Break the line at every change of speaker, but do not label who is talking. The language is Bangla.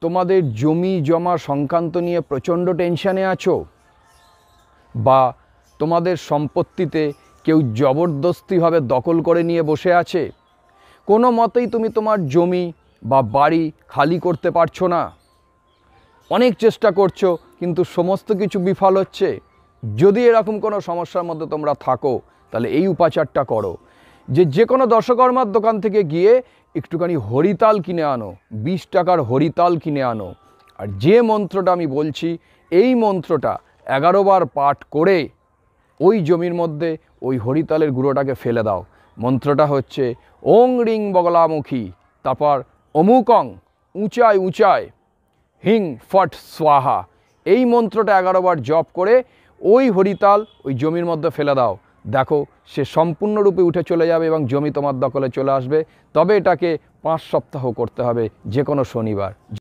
তোমাদের জমি জমা সংক্রান্ত নিয়ে প্রচণ্ড টেনশানে আছো, বা তোমাদের সম্পত্তিতে কেউ জবরদস্তিভাবে দখল করে নিয়ে বসে আছে, কোনো মতেই তুমি তোমার জমি বা বাড়ি খালি করতে পারছো না, অনেক চেষ্টা করছো কিন্তু সমস্ত কিছু বিফল হচ্ছে, যদি এরকম কোনো সমস্যার মধ্যে তোমরা থাকো তাহলে এই উপাচারটা করো যে কোনো দশকর্মার দোকান থেকে গিয়ে একটুখানি হরিতাল কিনে আনো, 20 টাকার হরিতাল কিনে আনো। আর যে মন্ত্রটা আমি বলছি এই মন্ত্রটা 11 বার পাঠ করে ওই জমির মধ্যে ওই হরিতালের গুঁড়োটাকে ফেলে দাও। মন্ত্রটা হচ্ছে ওং রিং বগলামুখী, তারপর অমুকং উঁচায় উঁচায় হিং ফট স্বাহা। এই মন্ত্রটা 11 বার জপ করে ওই হরিতাল ওই জমির মধ্যে ফেলে দাও। দেখো সে সম্পূর্ণরূপে উঠে চলে যাবে এবং জমি তোমার দখলে চলে আসবে। তবে এটাকে 5 সপ্তাহ করতে হবে, যে কোনো শনিবার।